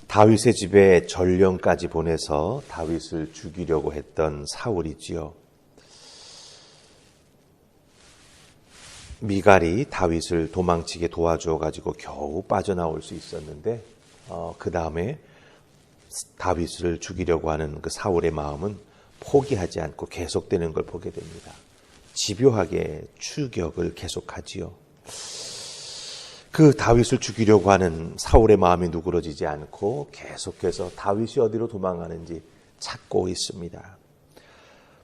다윗의 집에 전령까지 보내서 다윗을 죽이려고 했던 사울이지요. 미갈이 다윗을 도망치게 도와줘 가지고 겨우 빠져나올 수 있었는데 그 다음에 다윗을 죽이려고 하는 그 사울의 마음은 포기하지 않고 계속되는 걸 보게 됩니다. 집요하게 추격을 계속하지요. 그 다윗을 죽이려고 하는 사울의 마음이 누그러지지 않고 계속해서 다윗이 어디로 도망가는지 찾고 있습니다.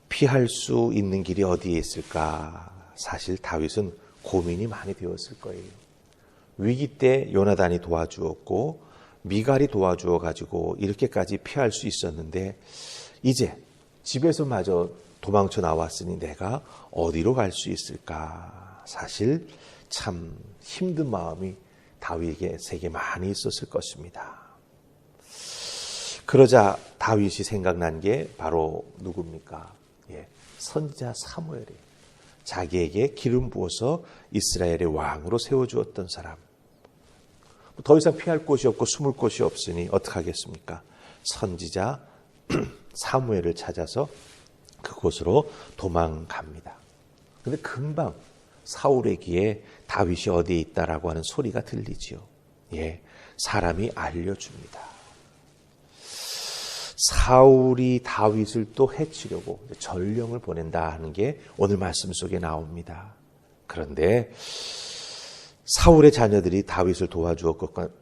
피할 수 있는 길이 어디에 있을까? 사실 다윗은 고민이 많이 되었을 거예요. 위기 때 요나단이 도와주었고 미갈이 도와주어 가지고 이렇게까지 피할 수 있었는데 이제 집에서마저 도망쳐 나왔으니 내가 어디로 갈 수 있을까? 사실 참 힘든 마음이 다윗에게 많이 있었을 것입니다. 그러자 다윗이 생각난 게 바로 누굽니까? 선지자 사무엘이에요. 자기에게 기름 부어서 이스라엘의 왕으로 세워주었던 사람. 더 이상 피할 곳이 없고 숨을 곳이 없으니 어떡하겠습니까? 선지자 사무엘을 찾아서 그곳으로 도망갑니다. 그런데 금방 사울의 귀에 다윗이 어디에 있다라고 하는 소리가 들리지요. 사람이 알려줍니다. 사울이 다윗을 또 해치려고 전령을 보낸다 하는 게 오늘 말씀 속에 나옵니다. 그런데 사울의 자녀들이 다윗을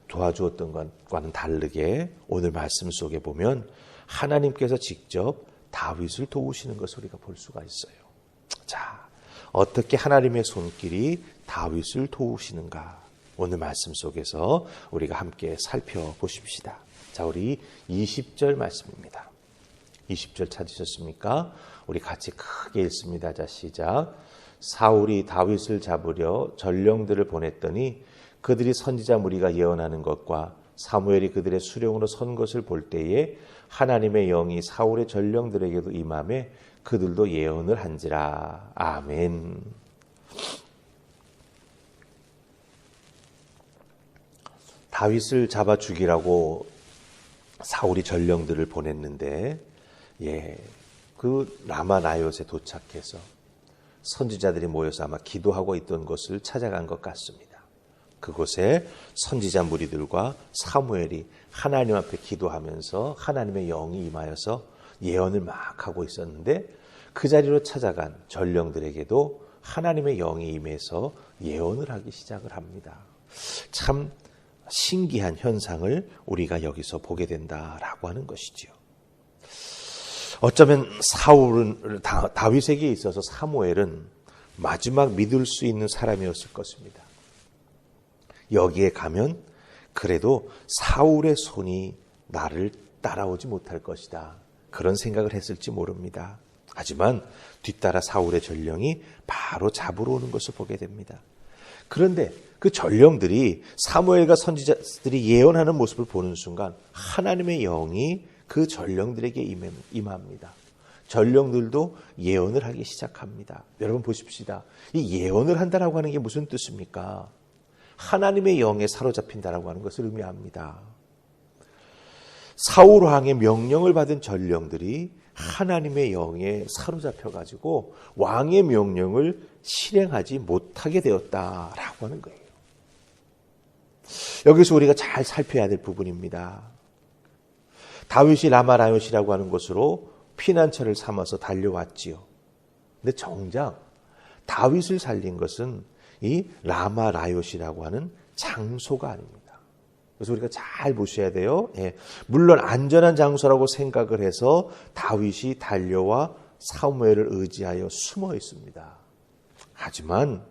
도와주었던 것과는 다르게 오늘 말씀 속에 보면 하나님께서 직접 다윗을 도우시는 것을 우리가 볼 수가 있어요. 자, 어떻게 하나님의 손길이 다윗을 도우시는가? 오늘 말씀 속에서 우리가 함께 살펴보십시다. 자, 우리 20절 말씀입니다. 20절 찾으셨습니까? 우리 같이 크게 읽습니다. 자, 시작. 사울이 다윗을 잡으려 전령들을 보냈더니 그들이 선지자 무리가 예언하는 것과 사무엘이 그들의 수령으로 선 것을 볼 때에 하나님의 영이 사울의 전령들에게도 임하매 그들도 예언을 한지라. 아멘. 다윗을 잡아 죽이라고 사울이 전령들을 보냈는데 그 라마나옳에 도착해서 선지자들이 모여서 아마 기도하고 있던 곳을 찾아간 것 같습니다. 그곳에 선지자 무리들과 사무엘이 하나님 앞에 기도하면서 하나님의 영이 임하여서 예언을 막 하고 있었는데 그 자리로 찾아간 전령들에게도 하나님의 영이 임해서 예언을 하기 시작을 합니다. 참 신기한 현상을 우리가 여기서 보게 된다라고 하는 것이지요. 어쩌면 다윗에게 있어서 사무엘은 마지막 믿을 수 있는 사람이었을 것입니다. 여기에 가면 그래도 사울의 손이 나를 따라오지 못할 것이다. 그런 생각을 했을지 모릅니다. 하지만 뒤따라 사울의 전령이 바로 잡으러 오는 것을 보게 됩니다. 그런데 그 전령들이 사무엘과 선지자들이 예언하는 모습을 보는 순간 하나님의 영이 그 전령들에게 임합니다. 전령들도 예언을 하기 시작합니다. 여러분 보십시다. 이 예언을 한다라고 하는 게 무슨 뜻입니까? 하나님의 영에 사로잡힌다라고 하는 것을 의미합니다. 사울 왕의 명령을 받은 전령들이 하나님의 영에 사로잡혀가지고 왕의 명령을 실행하지 못하게 되었다라고 하는 거예요. 여기서 우리가 잘 살펴야 될 부분입니다. 다윗이 라마나옳이라고 하는 곳으로 피난처를 삼아서 달려왔지요. 근데 정작 다윗을 살린 것은 이 라마나옳이라고 하는 장소가 아닙니다. 그래서 우리가 잘 보셔야 돼요. 물론 안전한 장소라고 생각을 해서 다윗이 달려와 사무엘을 의지하여 숨어 있습니다. 하지만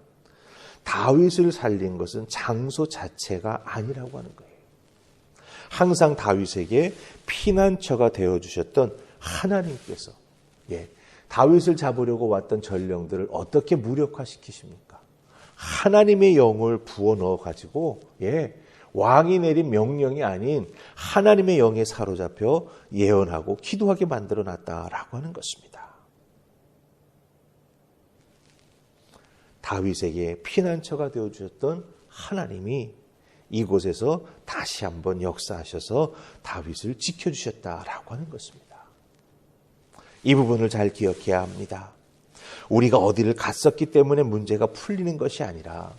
다윗을 살린 것은 장소 자체가 아니라고 하는 거예요. 항상 다윗에게 피난처가 되어주셨던 하나님께서 다윗을 잡으려고 왔던 전령들을 어떻게 무력화시키십니까? 하나님의 영을 부어 넣어가지고 왕이 내린 명령이 아닌 하나님의 영에 사로잡혀 예언하고 기도하게 만들어놨다라고 하는 것입니다. 다윗에게 피난처가 되어주셨던 하나님이 이곳에서 다시 한번 역사하셔서 다윗을 지켜주셨다라고 하는 것입니다. 이 부분을 잘 기억해야 합니다. 우리가 어디를 갔었기 때문에 문제가 풀리는 것이 아니라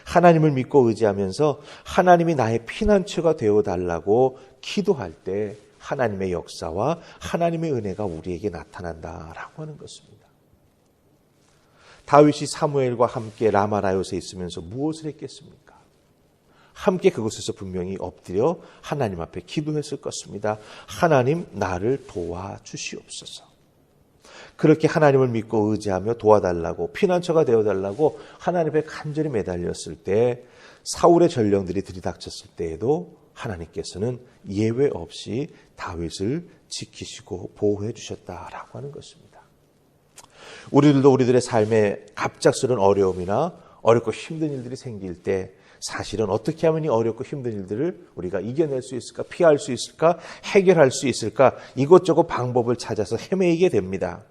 하나님을 믿고 의지하면서 하나님이 나의 피난처가 되어달라고 기도할 때 하나님의 역사와 하나님의 은혜가 우리에게 나타난다라고 하는 것입니다. 다윗이 사무엘과 함께 라마라요스에 있으면서 무엇을 했겠습니까? 함께 그곳에서 분명히 엎드려 하나님 앞에 기도했을 것입니다. 하나님, 나를 도와주시옵소서. 그렇게 하나님을 믿고 의지하며 도와달라고, 피난처가 되어달라고 하나님 앞에 간절히 매달렸을 때 사울의 전령들이 들이닥쳤을 때에도 하나님께서는 예외 없이 다윗을 지키시고 보호해 주셨다라고 하는 것입니다. 우리들도 우리들의 삶에 갑작스러운 어려움이나 어렵고 힘든 일들이 생길 때 사실은 어떻게 하면 이 어렵고 힘든 일들을 우리가 이겨낼 수 있을까, 피할 수 있을까, 해결할 수 있을까, 이것저것 방법을 찾아서 헤매이게 됩니다.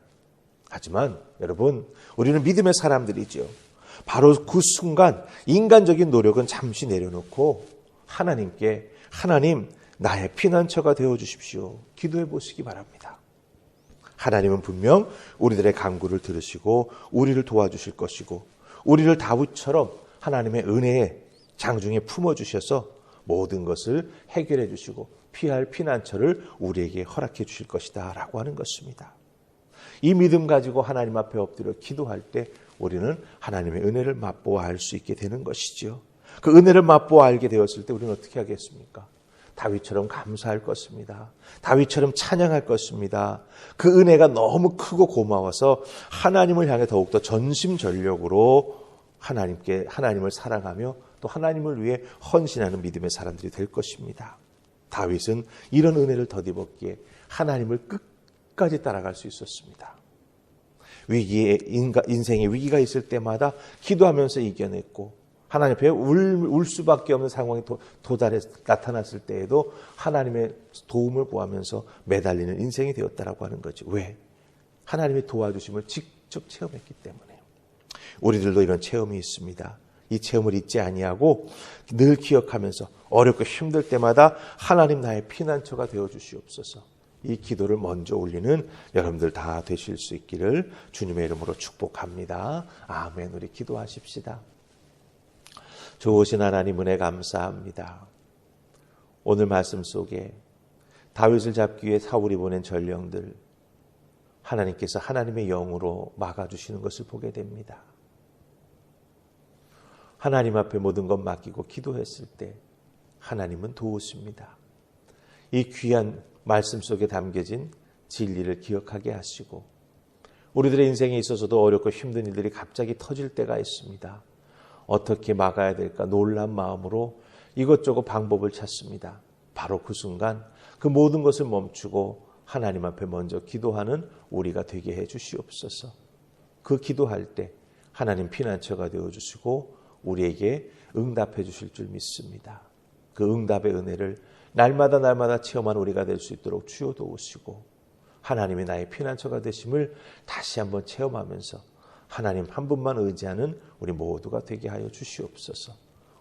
하지만 여러분, 우리는 믿음의 사람들이죠. 바로 그 순간 인간적인 노력은 잠시 내려놓고 하나님께, 하나님, 나의 피난처가 되어주십시오. 기도해 보시기 바랍니다. 하나님은 분명 우리들의 간구를 들으시고 우리를 도와주실 것이고, 우리를 다윗처럼 하나님의 은혜에 장중에 품어주셔서 모든 것을 해결해 주시고 피할 피난처를 우리에게 허락해 주실 것이다 라고 하는 것입니다. 이 믿음 가지고 하나님 앞에 엎드려 기도할 때 우리는 하나님의 은혜를 맛보아 알 수 있게 되는 것이죠. 그 은혜를 맛보아 알게 되었을 때 우리는 어떻게 하겠습니까? 다윗처럼 감사할 것입니다. 다윗처럼 찬양할 것입니다. 그 은혜가 너무 크고 고마워서 하나님을 향해 더욱더 전심전력으로 하나님을 사랑하며 또 하나님을 위해 헌신하는 믿음의 사람들이 될 것입니다. 다윗은 이런 은혜를 덧입었기에 하나님을 끝까지 따라갈 수 있었습니다. 인생에 위기가 있을 때마다 기도하면서 이겨냈고, 하나님 앞에 울 수밖에 없는 상황이 나타났을 때에도 하나님의 도움을 구하면서 매달리는 인생이 되었다라고 하는 거죠. 왜? 하나님의 도와주심을 직접 체험했기 때문에. 우리들도 이런 체험이 있습니다. 이 체험을 잊지 아니하고 늘 기억하면서 어렵고 힘들 때마다 하나님, 나의 피난처가 되어주시옵소서. 이 기도를 먼저 올리는 여러분들 다 되실 수 있기를 주님의 이름으로 축복합니다. 아멘. 우리 기도하십시다. 좋으신 하나님, 은혜 감사합니다. 오늘 말씀 속에 다윗을 잡기 위해 사울이 보낸 전령들, 하나님께서 하나님의 영으로 막아주시는 것을 보게 됩니다. 하나님 앞에 모든 것 맡기고 기도했을 때 하나님은 도우십니다. 이 귀한 말씀 속에 담겨진 진리를 기억하게 하시고, 우리들의 인생에 있어서도 어렵고 힘든 일들이 갑자기 터질 때가 있습니다. 어떻게 막아야 될까 놀란 마음으로 이것저것 방법을 찾습니다. 바로 그 순간 그 모든 것을 멈추고 하나님 앞에 먼저 기도하는 우리가 되게 해 주시옵소서. 그 기도할 때 하나님 피난처가 되어주시고 우리에게 응답해 주실 줄 믿습니다. 그 응답의 은혜를 날마다 체험하는 우리가 될 수 있도록 주여 도우시고, 하나님이 나의 피난처가 되심을 다시 한번 체험하면서 하나님 한 분만 의지하는 우리 모두가 되게 하여 주시옵소서.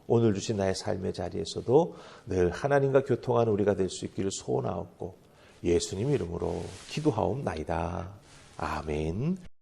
오늘 주신 나의 삶의 자리에서도 늘 하나님과 교통하는 우리가 될 수 있기를 소원하옵고 예수님 이름으로 기도하옵나이다. 아멘.